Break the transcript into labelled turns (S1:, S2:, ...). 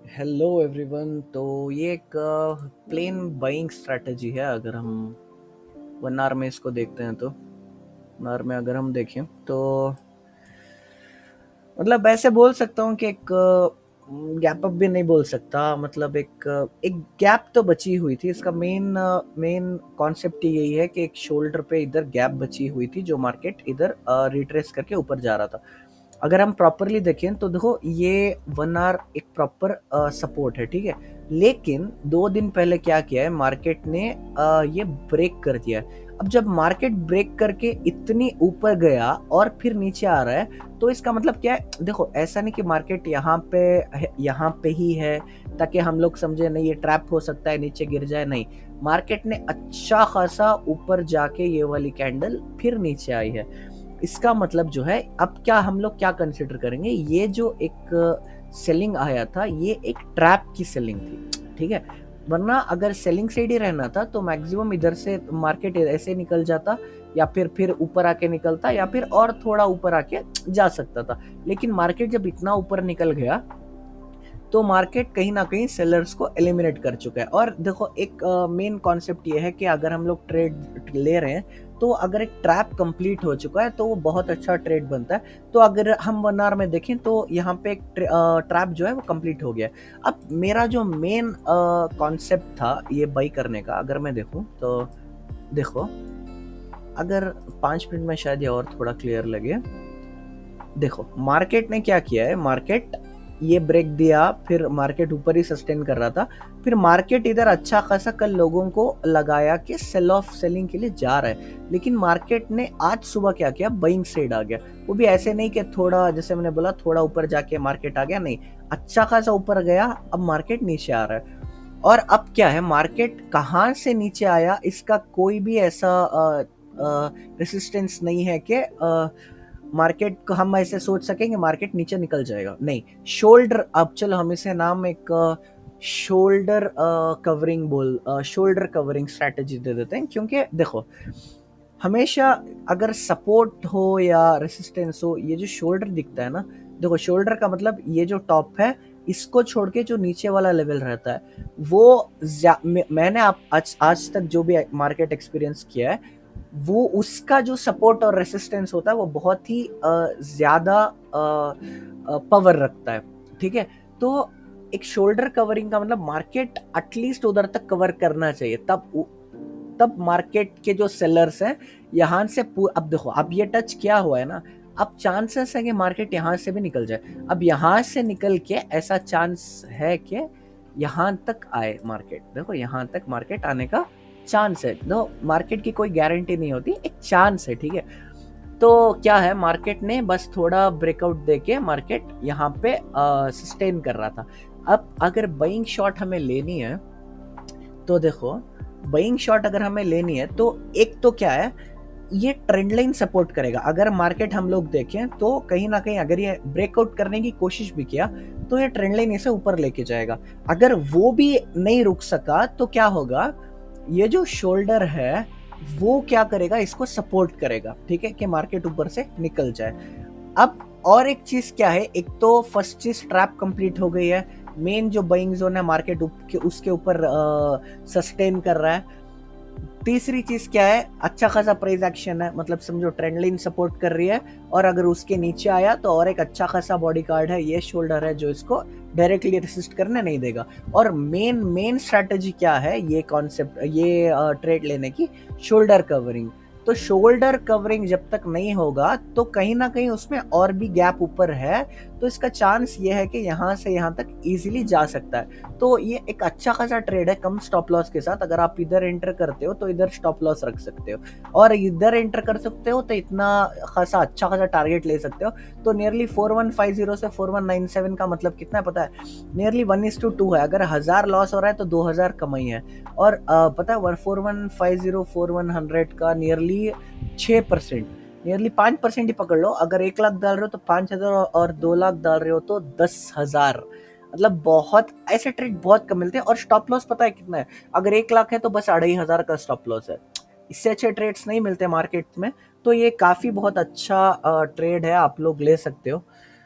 S1: Hello everyone. तो ये एक प्लेन बाइंग स्ट्रैटेजी है। अगर हम 1 आवर में इसको देखते हैं तो 1 आवर में अगर हम देखें तो मतलब ऐसे बोल सकता हूँ कि एक गैप अप भी नहीं बोल सकता। मतलब एक गैप तो बची हुई थी। इसका मेन कॉन्सेप्ट यही है कि एक शोल्डर पे इधर गैप बची हुई थी जो मार्केट इधर रिट्रेस करके ऊपर जा रहा था। अगर हम प्रॉपरली देखें तो देखो ये 1 आवर एक प्रॉपर सपोर्ट है, ठीक है। लेकिन 2 दिन पहले क्या किया है मार्केट ने, ये ब्रेक कर दिया है। अब जब मार्केट ब्रेक करके इतनी ऊपर गया और फिर नीचे आ रहा है तो इसका मतलब क्या है। देखो ऐसा नहीं कि मार्केट यहाँ पे ही है ताकि हम लोग समझे नहीं ये ट्रैप हो सकता है नीचे गिर जाए, नहीं। मार्केट ने अच्छा खासा ऊपर जाके ये वाली कैंडल फिर नीचे आई है। इसका मतलब जो है अब क्या हम लोग क्या कंसिडर करेंगे, ये जो एक सेलिंग आया था ये एक ट्रैप की सेलिंग थी, ठीक है। वरना अगर सेलिंग साइड ही रहना था तो मैक्सिमम इधर से मार्केट ऐसे निकल जाता या फिर ऊपर आके निकलता या फिर और थोड़ा ऊपर आके जा सकता था। लेकिन मार्केट जब इतना ऊपर निकल गया तो मार्केट कहीं ना कहीं सेलर्स को एलिमिनेट कर चुका है। और देखो एक मेन कॉन्सेप्ट ये है कि अगर हम लोग ट्रेड ले रहे हैं तो अगर एक ट्रैप कंप्लीट हो चुका है तो वो बहुत अच्छा ट्रेड बनता है। तो अगर हम 1 आवर में देखें तो यहाँ पे एक ट्रैप जो है वो कंप्लीट हो गया है। अब मेरा जो मेन कॉन्सेप्ट था ये बाई करने का, अगर मैं देखूं तो देखो अगर 5 मिनट में शायद ये और थोड़ा क्लियर लगे। देखो मार्केट ने क्या किया है, मार्केट ये ब्रेक दिया, फिर मार्केट ऊपर ही सस्टेन कर रहा था, फिर मार्केट इधर अच्छा खासा कल लोगों को लगाया कि सेल ऑफ सेलिंग के लिए जा रहा है। लेकिन मार्केट ने आज सुबह क्या किया, बाइंग साइड आ गया। वो भी ऐसे नहीं कि थोड़ा, जैसे मैंने बोला थोड़ा ऊपर जाके मार्केट आ गया, नहीं, अच्छा खासा ऊपर गया। अब मार्केट नीचे आ रहा है। और अब क्या है, मार्केट कहाँ से नीचे आया इसका कोई भी ऐसा रेसिस्टेंस नहीं है कि मार्केट को हम ऐसे सोच सकेंगे मार्केट नीचे निकल जाएगा, नहीं। शोल्डर, अब चलो हम इसे नाम एक शोल्डर कवरिंग स्ट्रैटेजी दे देते हैं। क्योंकि देखो हमेशा अगर सपोर्ट हो या रेसिस्टेंस हो, ये जो शोल्डर दिखता है ना, देखो शोल्डर का मतलब ये जो टॉप है इसको छोड़ के जो नीचे वाला लेवल रहता है वो मैंने आज तक जो भी मार्केट एक्सपीरियंस किया है वो उसका जो सपोर्ट और रेसिस्टेंस होता है वो बहुत ही ज्यादा पावर रखता है, ठीक है। तो एक शोल्डर कवरिंग का मतलब मार्केट एटलीस्ट उधर तक कवर करना चाहिए, तब मार्केट के जो सेलर्स हैं यहाँ से अब देखो अब ये टच किया हुआ है ना, अब चांसेस है कि मार्केट यहाँ से भी निकल जाए। अब यहाँ से निकल के ऐसा चांस है कि यहाँ तक आए मार्केट, देखो यहाँ तक मार्केट आने का चांस है। नो, मार्केट की कोई गारंटी नहीं होती, एक चांस है, ठीक है। तो क्या है, मार्केट ने बस थोड़ा ब्रेकआउट देके मार्केट यहाँ पे सस्टेन कर रहा था। अब अगर बाइंग शॉट हमें लेनी है तो देखो बाइंग शॉट अगर हमें लेनी है तो एक तो क्या है, ये ट्रेंड लाइन सपोर्ट करेगा। अगर मार्केट हम लोग देखें तो कहीं ना कहीं अगर ये ब्रेकआउट करने की कोशिश भी किया तो ये ट्रेंड लाइन इसे ऊपर लेके जाएगा। अगर वो भी नहीं रुक सका तो क्या होगा, ये जो शोल्डर है वो क्या करेगा, इसको सपोर्ट करेगा, ठीक है, कि मार्केट ऊपर से निकल जाए। अब और एक चीज क्या है, एक तो फर्स्ट चीज ट्रैप कंप्लीट हो गई है, मेन जो बाइंग जोन है मार्केट उसके ऊपर सस्टेन कर रहा है। तीसरी चीज क्या है, अच्छा खासा प्राइस एक्शन है, मतलब समझो ट्रेंड लाइन सपोर्ट कर रही है। और अगर उसके नीचे आया तो और एक अच्छा खासा बॉडी कार्ड है, ये शोल्डर है जो इसको डायरेक्टली रेसिस्ट करने नहीं देगा। और मेन मेन स्ट्रैटेजी क्या है, ये कॉन्सेप्ट, ये ट्रेड लेने की, शोल्डर कवरिंग। तो शोल्डर कवरिंग जब तक नहीं होगा तो कहीं ना कहीं उसमें और भी गैप ऊपर है, तो इसका चांस ये है कि यहाँ से यहाँ तक इजीली जा सकता है। तो ये एक अच्छा खासा ट्रेड है कम स्टॉप लॉस के साथ। अगर आप इधर एंटर करते हो तो इधर स्टॉप लॉस रख सकते हो, और इधर एंटर कर सकते हो तो इतना खासा अच्छा खासा टारगेट ले सकते हो। तो नियरली 4150 से 4197 का मतलब कितना है पता है, नियरली 1:2 है। अगर 1000 लॉस हो रहा है तो 2000 कमाई है। और पता है 4150 4100 का नियरली 6%, नियरली 5% ही पकड़ लो। अगर 1 लाख डाल रहे हो तो 5000, और 2 लाख डाल रहे हो तो 10,000। मतलब बहुत ऐसे ट्रेड बहुत कम मिलते हैं। और स्टॉप लॉस पता है कितना है, अगर 1 लाख है तो बस 2500 का स्टॉप लॉस है। इससे अच्छे ट्रेड्स नहीं मिलते मार्केट में। तो ये काफी बहुत अच्छा ट्रेड है, आप लोग ले सकते हो।